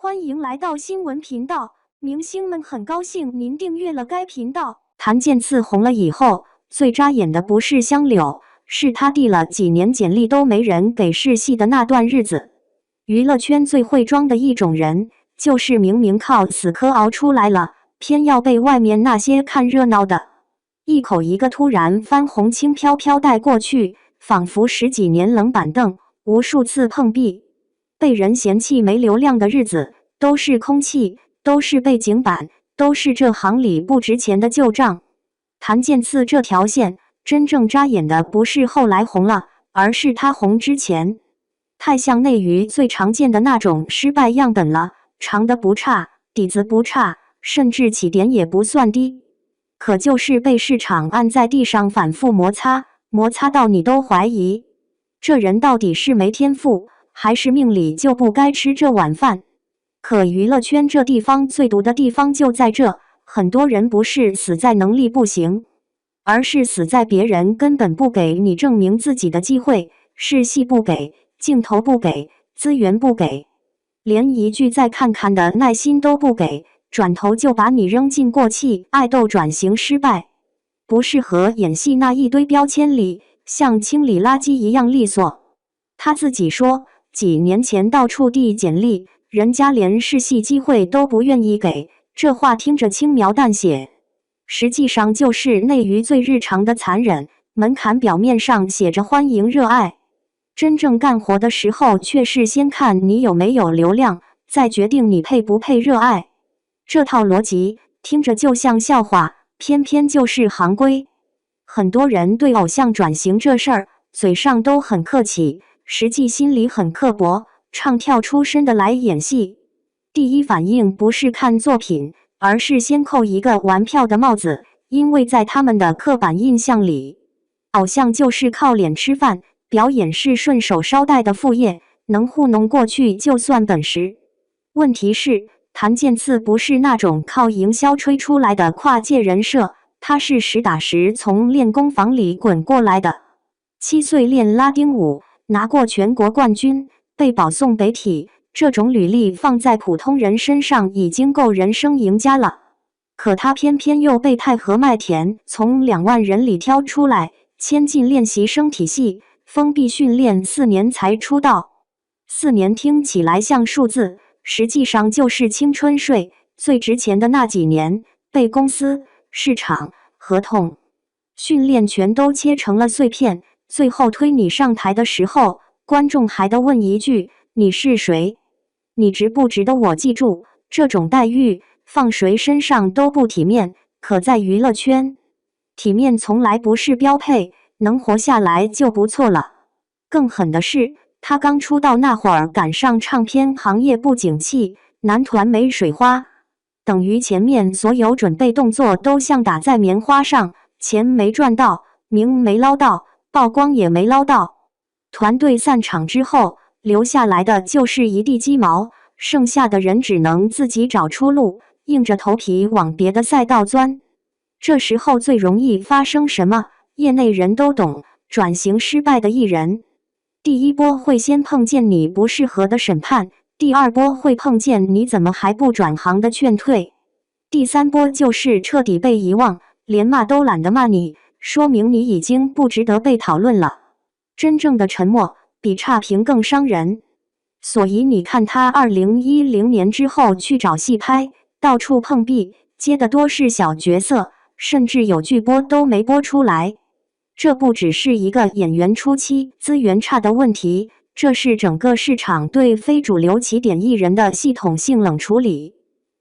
歡迎來到新聞頻道，明星們很高興您訂閱了該頻道。檀健次紅了以後，最扎眼的不是香柳，是他遞了幾年簡歷都沒人給試戲的那段日子。娛樂圈最會裝的一種人，就是明明靠死磕熬出來了，偏要被外面那些看熱鬧的一口一個突然翻紅輕飄飄帶過去，仿佛十幾年冷板凳，無數次碰壁，被人嫌棄沒流量的日子，都是空氣，都是背景板，都是這行裡不值錢的舊賬。檀健次這條線，真正扎眼的不是後來紅了，而是他紅之前。太像內娛最常見的那種失敗樣本了，長得不差，底子不差，甚至起點也不算低，可就是被市場按在地上反覆摩擦，摩擦到你都懷疑，這人到底是沒天賦，還是命裡就不該吃這碗飯。可娛樂圈這地方最毒的地方就在這，很多人不是死在能力不行，而是死在別人根本不給你證明自己的機會，是戲不給，鏡頭不給，資源不給，連一句再看看的耐心都不給，轉頭就把你扔進過氣愛豆轉型失敗，不適合演戲那一堆標籤裡，像清理垃圾一樣利索。他自己說，幾年前到處遞簡歷，人家連試戲機會都不願意給，這話聽着輕描淡寫，實際上就是內娛最日常的殘忍。門檻表面上寫着歡迎熱愛，真正幹活的時候卻是先看你有沒有流量，再決定你配不配熱愛。這套邏輯聽着就像笑話，偏偏就是行規。很多人對偶像轉型這事兒，嘴上都很客氣，實際心裡很刻薄，唱跳出身的來演戲，第一反應不是看作品，而是先扣一個玩票的帽子，因為在他們的刻板印象裡，偶像就是靠臉吃飯，表演是順手捎帶的副業，能糊弄過去就算本事。問題是，檀健次不是那種靠營銷吹出來的跨界人設，他是實打實從練功房裡滾過來的。7歲練拉丁舞，拿過全國冠軍，被保送北體，這種履歷放在普通人身上已經夠人生贏家了。可他偏偏又被太和麥田從2萬人裡挑出來，簽進練習生體系，封閉訓練4年才出道。4年聽起來像數字，實際上就是青春稅，最值錢的那幾年，被公司、市場、合同、訓練全都切成了碎片，最後推你上台的時候，觀眾還得問一句：你是誰？你值不值得我記住？這種待遇放誰身上都不體面，可在娛樂圈，體面從來不是標配，能活下來就不錯了。更狠的是，他剛出道那會兒趕上唱片行業不景氣，男團沒水花，等於前面所有準備動作都像打在棉花上，錢沒賺到，名沒撈到，曝光也沒撈到。團隊散場之後，留下來的就是一地雞毛，剩下的人只能自己找出路，硬着頭皮往別的賽道鑽。這時候最容易發生什麼？業內人都懂，轉型失敗的藝人，第一波會先碰見你不適合的審判，第二波會碰見你怎麼還不轉行的勸退，第三波就是徹底被遺忘，連罵都懶得罵你，說明你已經不值得被討論了。真正的沉默比差評更傷人。所以你看他2010年之後去找戲拍，到處碰壁，接的多是小角色，甚至有劇播都沒播出來。這不只是一個演員初期資源差的問題，這是整個市場對非主流起點藝人的系統性冷處理。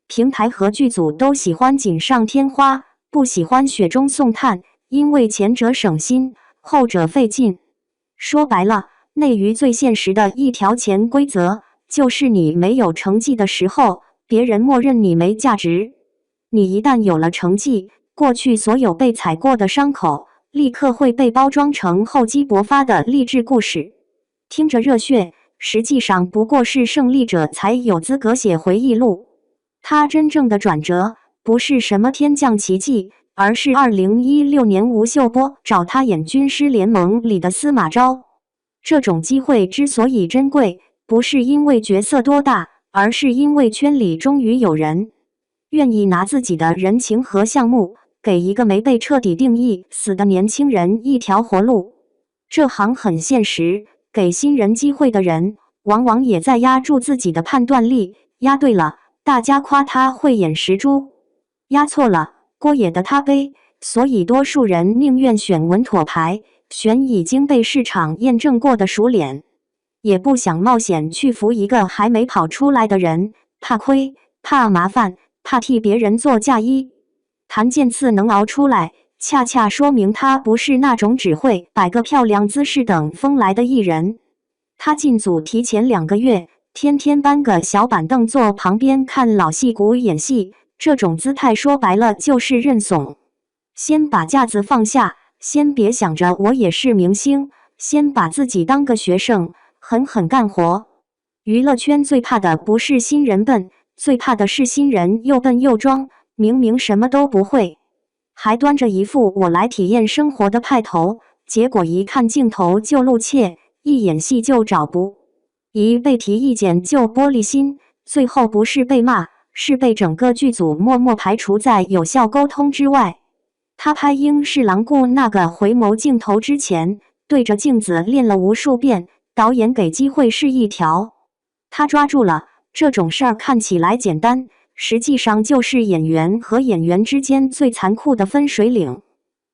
平台和劇組都喜歡錦上添花，不喜歡雪中送炭，因為前者省心，後者費勁。說白了，內娛最現實的一條潛規則，就是你沒有成績的時候，別人默認你沒價值。你一旦有了成績，過去所有被踩過的傷口，立刻會被包裝成厚積薄發的勵志故事。聽着熱血，實際上不過是勝利者才有資格寫回憶錄。他真正的轉折，不是什麼天降奇蹟，而是2016年吳秀波找他演《軍師聯盟》裡的司馬昭。這種機會之所以珍貴，不是因為角色多大，而是因為圈裡終於有人願意拿自己的人情和項目，給一個沒被徹底定義死的年輕人一條活路。這行很現實，給新人機會的人，往往也在壓住自己的判斷力。壓對了，大家誇他慧眼識珠；壓錯了，鍋也得他背。所以多數人寧願選穩妥牌，選已經被市場驗證過的熟臉，也不想冒險去扶一個還沒跑出來的人，怕虧，怕麻煩，怕替別人做嫁衣。譚健次能熬出來，恰恰說明他不是那種只會擺個漂亮姿勢等風來的藝人。他進組提前2個月，天天搬個小板凳坐旁邊看老戲骨演戲，這種姿態說白了就是認慫。先把架子放下，先別想着我也是明星，先把自己當個學生，狠狠幹活。娛樂圈最怕的不是新人笨，最怕的是新人又笨又裝，明明什麼都不會，還端着一副我來體驗生活的派頭，結果一看鏡頭就露怯，一演戲就找不，一被提意見就玻璃心，最後不是被罵，是被整個劇組默默排除在有效溝通之外。他拍英式狼顧那個回眸鏡頭之前，對着鏡子練了無數遍，導演給機會是一條，他抓住了。這種事兒看起來簡單，實際上就是演員和演員之間最殘酷的分水嶺。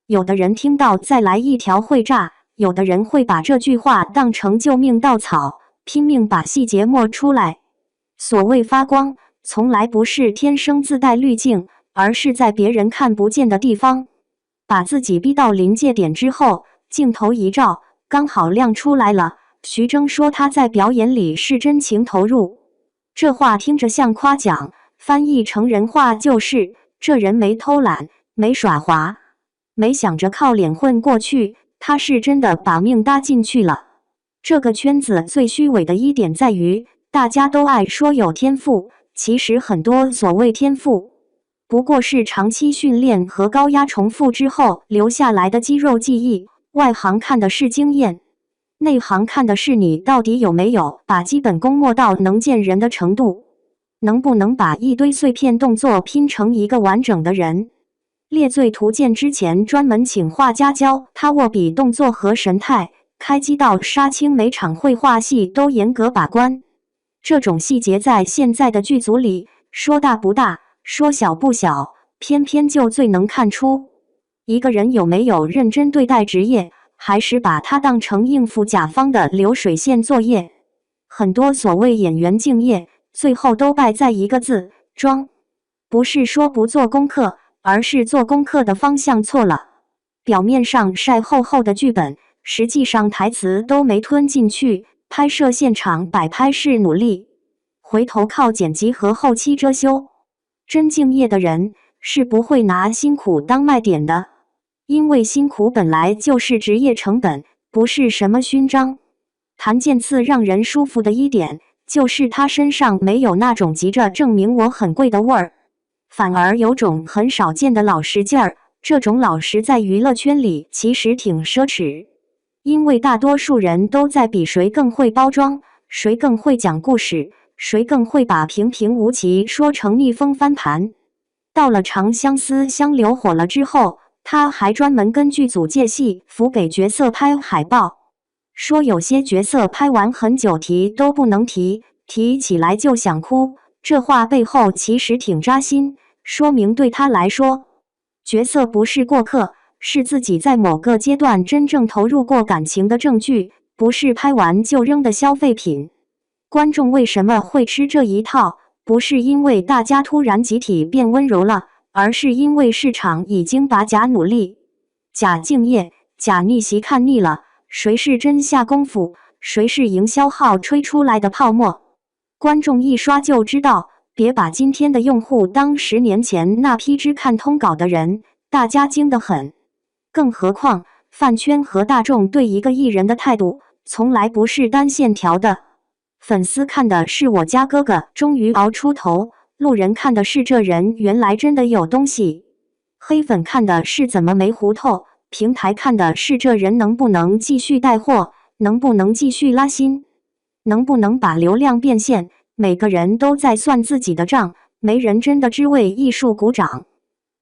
有的人聽到再來一條會炸，有的人會把這句話當成救命稻草，拼命把細節抹出來。所謂發光，從來不是天生自帶濾鏡，而是在別人看不見的地方，把自己逼到臨界點之後，鏡頭一照，剛好亮出來了。徐崢說他在表演裡是真情投入，這話聽着像誇獎，翻譯成人話就是這人沒偷懶，沒耍滑，沒想着靠臉混過去，他是真的把命搭進去了。這個圈子最虛偽的一點在於，大家都愛說有天賦，其實很多所謂天賦不過是長期訓練和高壓重複之後留下來的肌肉記憶。外行看的是經驗，內行看的是你到底有沒有把基本功磨到能見人的程度，能不能把一堆碎片動作拼成一個完整的人。列罪圖鑑之前專門請畫家教他握筆動作和神態，開機到殺青每場繪畫戲都嚴格把關。這種細節在現在的劇組裡，說大不大，說小不小，偏偏就最能看出一個人有沒有認真對待職業，還是把它當成應付甲方的流水線作業。很多所謂演員敬業，最後都敗在一個字：裝。不是說不做功課，而是做功課的方向錯了。表面上曬厚厚的劇本，實際上台詞都沒吞進去，拍攝現場擺拍是努力，回頭靠剪輯和後期遮羞。真敬業的人是不會拿辛苦當賣點的，因為辛苦本來就是職業成本，不是什麼勳章。譚健次讓人舒服的一點，就是他身上沒有那種急着證明我很貴的味兒，反而有種很少見的老實勁兒。這種老實在娛樂圈裡其實挺奢侈，因為大多數人都在比誰更會包裝，誰更會講故事，誰更會把平平無奇說成逆風翻盤。到了《長相思》香流火了之後，他還專門跟劇組借戲服給角色拍海報，說有些角色拍完很久提都不能提，提起來就想哭。這話背後其實挺扎心，說明對他來說，角色不是過客，是自己在某個階段真正投入過感情的證據，不是拍完就扔的消費品。觀眾為什麼會吃這一套？不是因為大家突然集體變溫柔了，而是因為市場已經把假努力、假敬業、假逆襲看膩了。誰是真下功夫？誰是營銷號吹出來的泡沫？觀眾一刷就知道。別把今天的用戶當10年前那批只看通稿的人，大家精得很。更何況，飯圈和大眾對一個藝人的態度，從來不是單線條的。粉絲看的是我家哥哥終於熬出頭，路人看的是這人原來真的有東西，黑粉看的是怎麼沒糊透，平台看的是這人能不能繼續帶貨，能不能繼續拉新，能不能把流量變現。每個人都在算自己的賬，沒人真的只為藝術鼓掌。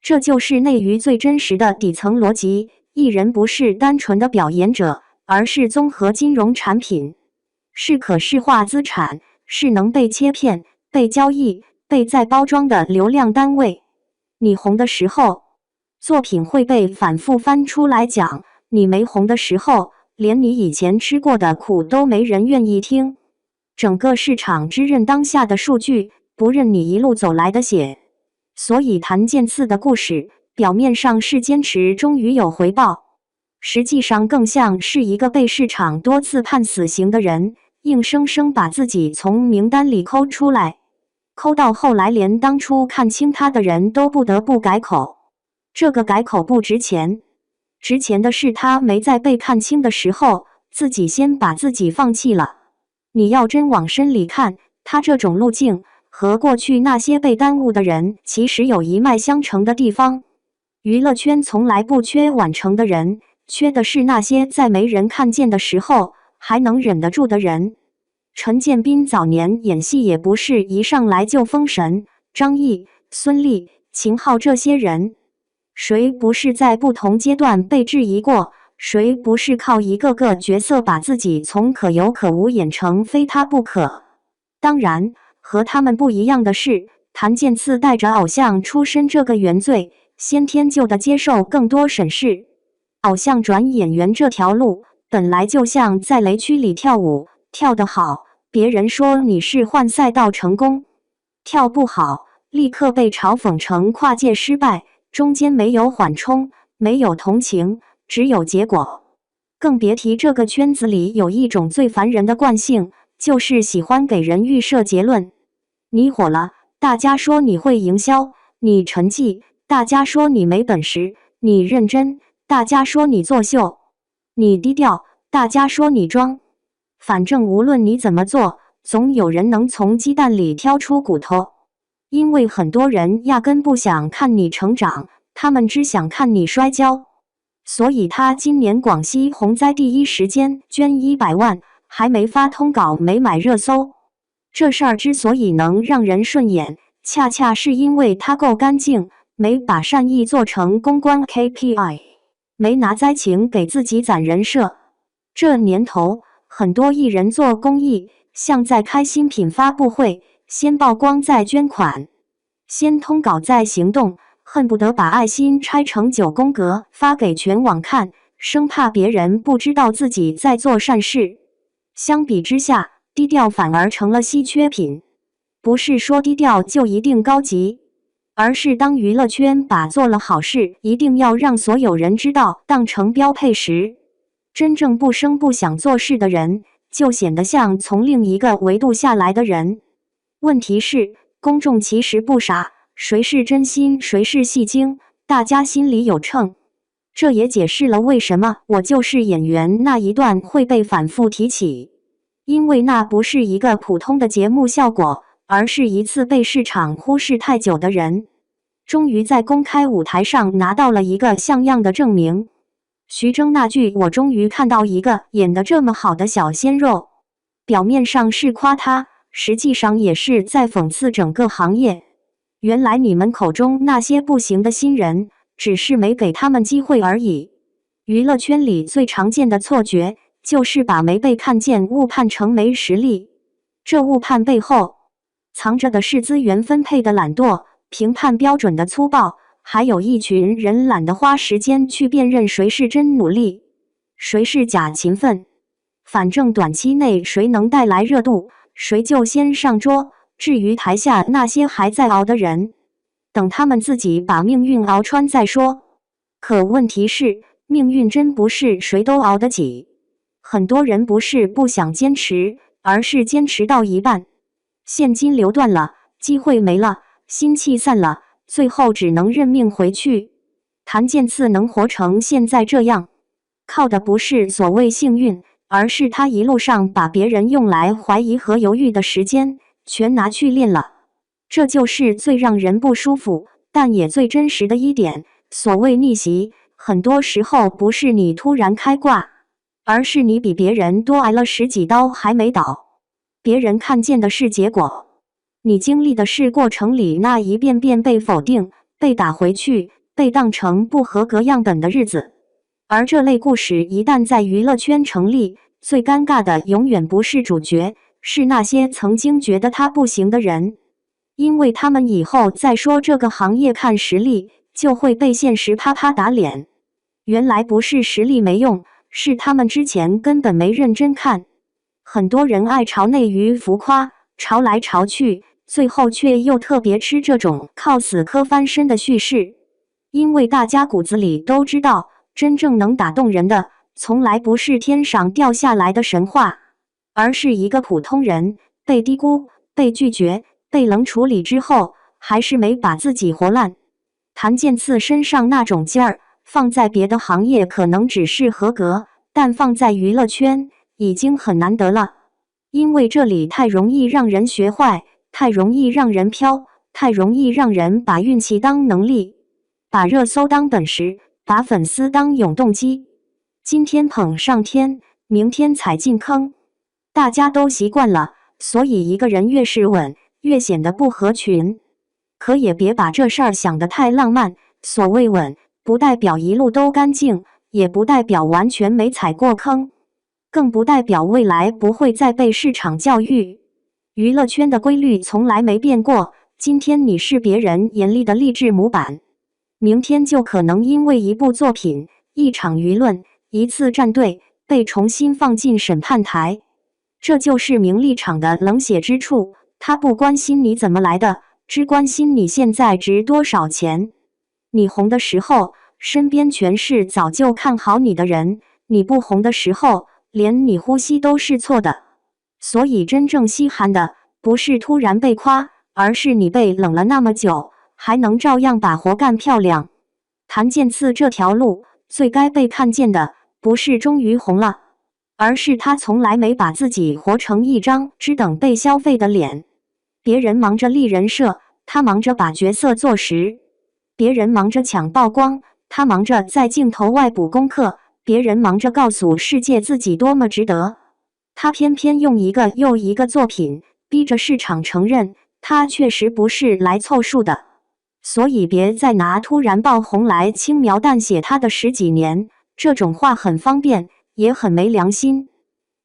這就是內娛最真實的底層邏輯，藝人不是單純的表演者，而是綜合金融產品，是可視化資產，是能被切片、被交易、被再包裝的流量單位。你紅的時候，作品會被反覆翻出來講，你沒紅的時候，連你以前吃過的苦都沒人願意聽。整個市場只認當下的數據，不認你一路走來的血。所以檀健次的故事，表面上是堅持終於有回報，實際上更像是一個被市場多次判死刑的人，硬生生把自己從名單裡摳出來，摳到後來連當初看清他的人都不得不改口。這個改口不值錢，值錢的是他沒在被看清的時候，自己先把自己放棄了。你要真往深裡看，他這種路徑和過去那些被耽誤的人其實有一脈相承的地方。娛樂圈從來不缺晚成的人，缺的是那些在沒人看見的時候還能忍得住的人。陳建斌早年演戲也不是一上來就封神，張譯、孫儷、秦昊這些人，誰不是在不同階段被質疑過？誰不是靠一個個角色把自己從可有可無演成非他不可？當然，和他們不一樣的是，檀健次帶着偶像出身這個原罪，先天就的接受更多審視。偶像轉演員這條路，本來就像在雷區裡跳舞，跳得好，別人說你是換賽道成功；跳不好，立刻被嘲諷成跨界失敗，中間沒有緩衝，沒有同情，只有結果。更別提這個圈子裡有一種最煩人的慣性，就是喜歡給人預設結論。你火了，大家說你會營銷；你沉寂，大家說你沒本事；你認真，大家說你作秀；你低調，大家說你裝。反正無論你怎麼做，總有人能從雞蛋裡挑出骨頭。因為很多人壓根不想看你成長，他們只想看你摔跤。所以他今年廣西洪災第一時間捐100萬，還沒發通稿沒買熱搜。這事兒之所以能讓人順眼，恰恰是因為他夠乾淨，沒把善意做成公關 KPI， 沒拿災情給自己攢人設。這年頭，很多藝人做公益，像在開新品發布會，先曝光再捐款，先通稿再行動，恨不得把愛心拆成9宮格發給全網看，生怕別人不知道自己在做善事。相比之下，低調反而成了稀缺品。不是說低調就一定高級，而是當娛樂圈把做了好事一定要讓所有人知道當成標配時，真正不聲不響做事的人，就顯得像從另一個維度下來的人。問題是，公眾其實不傻，誰是真心，誰是戲精，大家心裡有秤。這也解釋了為什麼我就是演員那一段會被反覆提起，因為那不是一個普通的節目效果，而是一次被市場忽視太久的人，終於在公開舞台上拿到了一個像樣的證明。徐崢那句“我終於看到一個演得這麼好的小鮮肉”，表面上是誇他，實際上也是在諷刺整個行業。原來你們口中那些不行的新人，只是沒給他們機會而已。娛樂圈裡最常見的錯覺，就是把沒被看見誤判成沒實力。這誤判背後，藏着的是資源分配的懶惰、評判標準的粗暴，還有一群人懶得花時間去辨認誰是真努力，誰是假勤奮。反正短期內誰能帶來熱度，誰就先上桌。至於台下那些還在熬的人，等他們自己把命運熬穿再說。可問題是，命運真不是誰都熬得起。很多人不是不想堅持，而是堅持到一半，現金流斷了，機會沒了，心氣散了，最後只能認命回去。檀健次能活成現在這樣，靠的不是所謂幸運，而是他一路上把別人用來懷疑和猶豫的時間全拿去練了。這就是最讓人不舒服，但也最真實的一點。所謂逆襲，很多時候不是你突然開掛，而是你比別人多挨了10幾刀還沒倒。別人看見的是結果，你經歷的是過程裡那一遍遍被否定、被打回去、被當成不合格樣本的日子。而這類故事一旦在娛樂圈成立，最尷尬的永遠不是主角，是那些曾經覺得他不行的人，因為他們以後再說這個行業看實力，就會被現實啪啪打臉。原來不是實力沒用，是他們之前根本沒認真看。很多人愛炒內娛浮誇，炒來炒去，最後卻又特別吃這種靠死磕翻身的敘事，因為大家骨子裡都知道，真正能打動人的，從來不是天上掉下來的神話，而是一個普通人被低估、被拒絕、被冷處理之後，還是沒把自己活爛。譚健次身上那種勁兒，放在別的行業可能只是合格，但放在娛樂圈已經很難得了，因為這裡太容易讓人學壞，太容易讓人飄，太容易讓人把運氣當能力，把熱搜當本事，把粉絲當永動機。今天捧上天，明天踩進坑，大家都習慣了，所以一個人越是穩，越顯得不合群。可也別把這事兒想得太浪漫，所謂穩，不代表一路都乾淨，也不代表完全沒踩過坑，更不代表未來不會再被市場教育。娛樂圈的規律從來沒變過，今天你是別人眼裡的勵志模板，明天就可能因為一部作品、一場輿論、一次站隊，被重新放進審判台。這就是名利場的冷血之處，他不關心你怎麼來的，只關心你現在值多少錢。你紅的時候，身邊全是早就看好你的人，你不紅的時候，連你呼吸都是錯的。所以真正稀罕的，不是突然被誇，而是你被冷了那麼久，還能照樣把活幹漂亮。譚健次這條路，最該被看見的，不是終於紅了，而是他從來沒把自己活成一張只等被消費的臉。別人忙着立人設，他忙着把角色做實；別人忙着搶曝光，他忙着在鏡頭外補功課；別人忙着告訴世界自己多麼值得，他偏偏用一個又一個作品逼着市場承認他確實不是來湊數的。所以別再拿突然爆紅來輕描淡寫他的10幾年，這種話很方便，也很沒良心。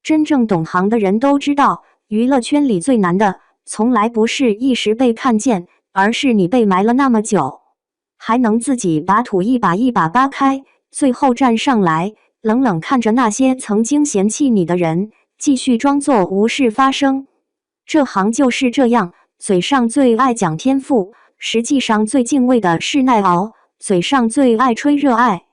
真正懂行的人都知道，娛樂圈裡最難的，從來不是一時被看見，而是你被埋了那麼久，還能自己把土一把一把扒開，最後站上來，冷冷看着那些曾經嫌棄你的人，繼續裝作無事發生。這行就是這樣，嘴上最愛講天賦，實際上最敬畏的是耐熬；嘴上最愛吹熱愛，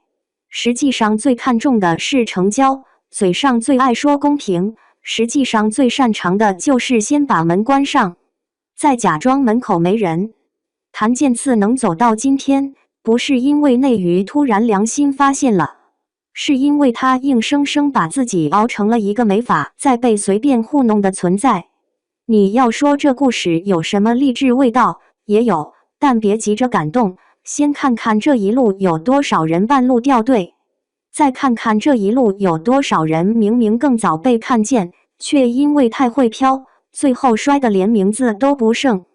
實際上最看重的是成交；嘴上最愛說公平，實際上最擅長的就是先把門關上，再假裝門口沒人。譚健次能走到今天，不是因為內娛突然良心發現了，是因為他硬生生把自己熬成了一個沒法再被隨便糊弄的存在。你要說這故事有什麼勵志味道，也有，但別急着感動，先看看這一路有多少人半路掉隊，再看看這一路有多少人明明更早被看見，卻因為太會飄，最後摔得連名字都不剩。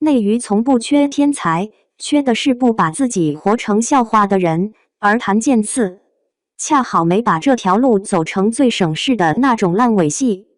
內娛從不缺天才，缺的是不把自己活成笑話的人，而譚健次恰好沒把這條路走成最省事的那種爛尾戲。